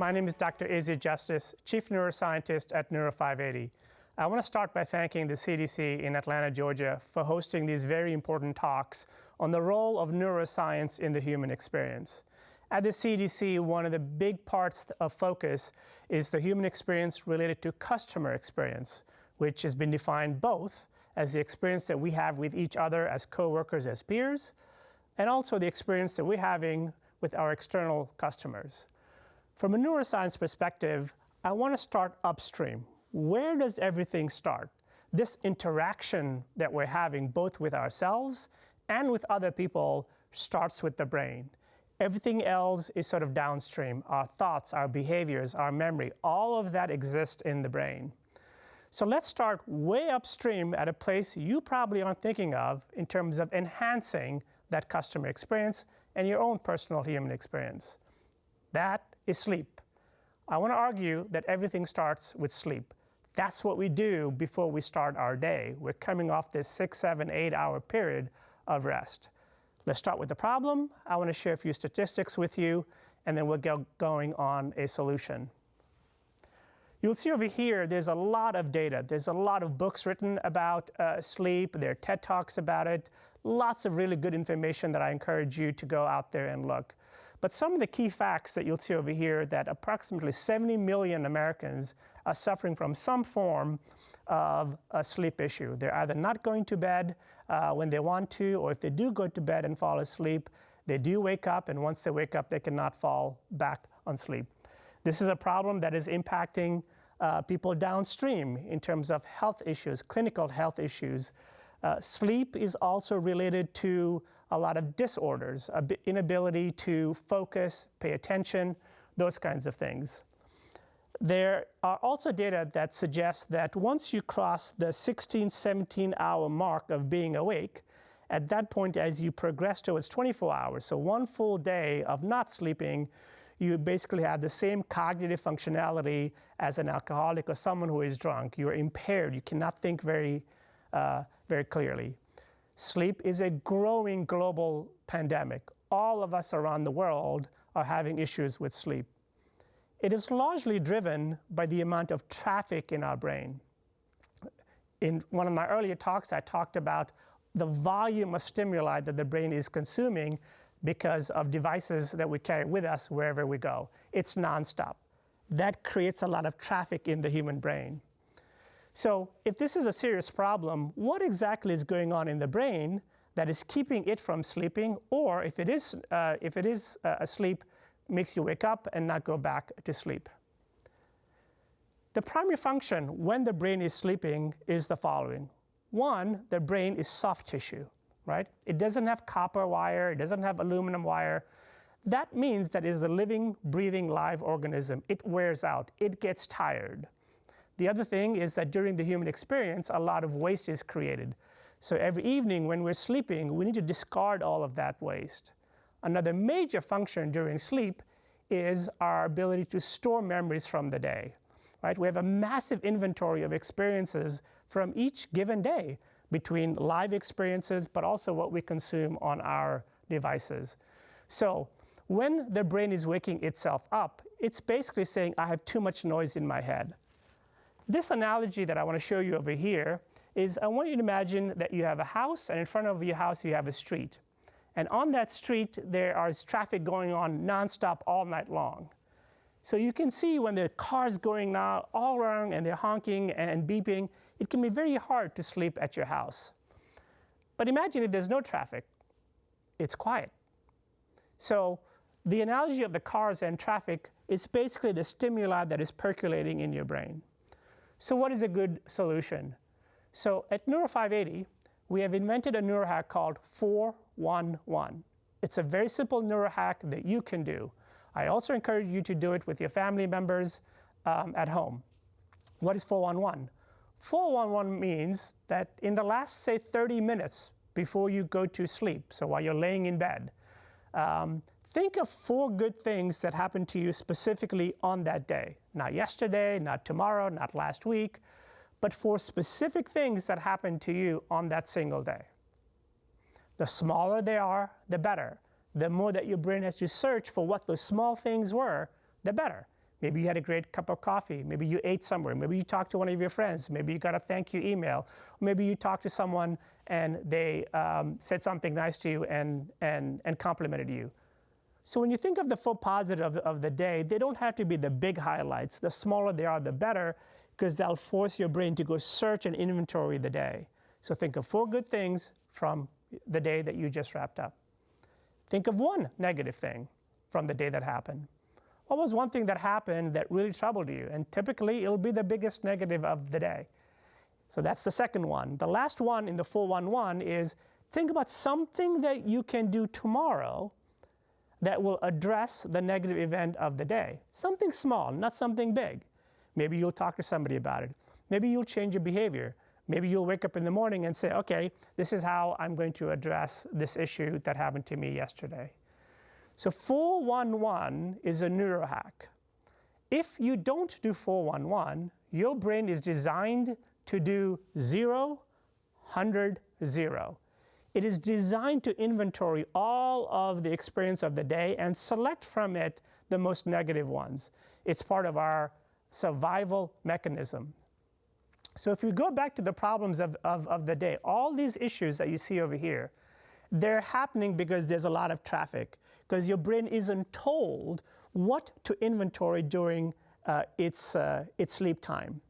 My name is Dr. Izzy Justice, Chief Neuroscientist at Neuro580. I want to start by thanking the CDC in Atlanta, Georgia for hosting these very important talks on the role of neuroscience in the human experience. At the CDC, one of the big parts of focus is the human experience related to customer experience, which has been defined both as the experience that we have with each other as coworkers, as peers, and also the experience that we're having with our external customers. From a neuroscience perspective, I want to start upstream. Where does everything start? This interaction that we're having both with ourselves and with other people starts with the brain. Everything else is sort of downstream. Our thoughts, our behaviors, our memory, all of that exists in the brain. So let's start way upstream at a place you probably aren't thinking of in terms of enhancing that customer experience and your own personal human experience. That is sleep. I want to argue that everything starts with sleep. That's what we do before we start our day. We're coming off this 6, 7, 8 hour period of rest. Let's start with the problem. I want to share a few statistics with you, and then we'll get going on a solution. You'll see over here, there's a lot of data. There's a lot of books written about sleep. There are TED Talks about it. Lots of really good information that I encourage you to go out there and look. But some of the key facts that you'll see over here, that approximately 70 million Americans are suffering from some form of a sleep issue. They're either not going to bed when they want to, or if they do go to bed and fall asleep, they do wake up, and once they wake up, they cannot fall back on sleep. This is a problem that is impacting people downstream in terms of health issues, clinical health issues. Sleep is also related to a lot of disorders, inability to focus, pay attention, those kinds of things. There are also data that suggests that once you cross the 16, 17-hour mark of being awake, at that point, as you progress towards 24 hours, so one full day of not sleeping, you basically have the same cognitive functionality as an alcoholic or someone who is drunk. You're impaired. You cannot think very clearly. Sleep is a growing global pandemic. All of us around the world are having issues with sleep. It is largely driven by the amount of traffic in our brain. In one of my earlier talks, I talked about the volume of stimuli that the brain is consuming because of devices that we carry with us wherever we go. It's nonstop. That creates a lot of traffic in the human brain. So if this is a serious problem, what exactly is going on in the brain that is keeping it from sleeping, or if it is asleep, makes you wake up and not go back to sleep? The primary function when the brain is sleeping is the following. One, the brain is soft tissue. Right? It doesn't have copper wire, it doesn't have aluminum wire. That means that it is a living, breathing, live organism. It wears out, it gets tired. The other thing is that during the human experience, a lot of waste is created. So every evening when we're sleeping, we need to discard all of that waste. Another major function during sleep is our ability to store memories from the day. Right? We have a massive inventory of experiences from each given day, between live experiences, but also what we consume on our devices. So when the brain is waking itself up, it's basically saying, I have too much noise in my head. This analogy that I want to show you over here is, I want you to imagine that you have a house, and in front of your house you have a street. And on that street, there is traffic going on nonstop all night long. So you can see when the cars going now all around and they're honking and beeping, it can be very hard to sleep at your house. But imagine if there's no traffic. It's quiet. So the analogy of the cars and traffic is basically the stimuli that is percolating in your brain. So what is a good solution? So at Neuro580, we have invented a neurohack called 411. It's a very simple neurohack that you can do. I also encourage you to do it with your family members at home. What is 411? 411 means that in the last, say, 30 minutes before you go to sleep, so while you're laying in bed, think of 4 good things that happened to you specifically on that day. Not yesterday, not tomorrow, not last week, but 4 specific things that happened to you on that single day. The smaller they are, the better. The more that your brain has to search for what those small things were, the better. Maybe you had a great cup of coffee. Maybe you ate somewhere. Maybe you talked to one of your friends. Maybe you got a thank you email. Maybe you talked to someone and they said something nice to you and complimented you. So when you think of the full positive of the day, they don't have to be the big highlights. The smaller they are, the better, because they'll force your brain to go search and inventory the day. So think of 4 good things from the day that you just wrapped up. Think of 1 negative thing from the day that happened. What was one thing that happened that really troubled you? And typically, it'll be the biggest negative of the day. So that's the second one. The last one in the 4-1-1 is think about something that you can do tomorrow that will address the negative event of the day. Something small, not something big. Maybe you'll talk to somebody about it. Maybe you'll change your behavior. Maybe you'll wake up in the morning and say, okay, this is how I'm going to address this issue that happened to me yesterday. So 4-1-1 is a neurohack. If you don't do 4-1-1, your brain is designed to do 0, 100, 0. It is designed to inventory all of the experience of the day and select from it the most negative ones. It's part of our survival mechanism. So if you go back to the problems of the day, all these issues that you see over here, they're happening because there's a lot of traffic, because your brain isn't told what to inventory during its sleep time.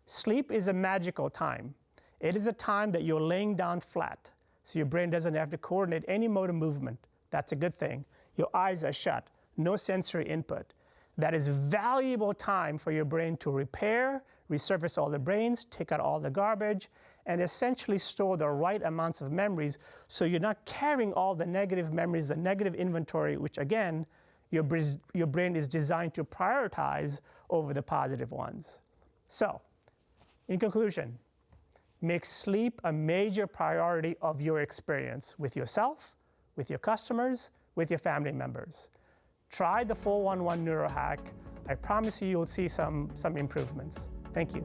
Sleep is a magical time. It is a time that you're laying down flat, so your brain doesn't have to coordinate any motor movement. That's a good thing. Your eyes are shut, no sensory input. That is valuable time for your brain to repair, resurface all the brains, take out all the garbage, and essentially store the right amounts of memories so you're not carrying all the negative memories, the negative inventory, which again, your brain is designed to prioritize over the positive ones. So, in conclusion, make sleep a major priority of your experience with yourself, with your customers, with your family members. Try the 4-1-1 neurohack. I promise you'll see some improvements. Thank you.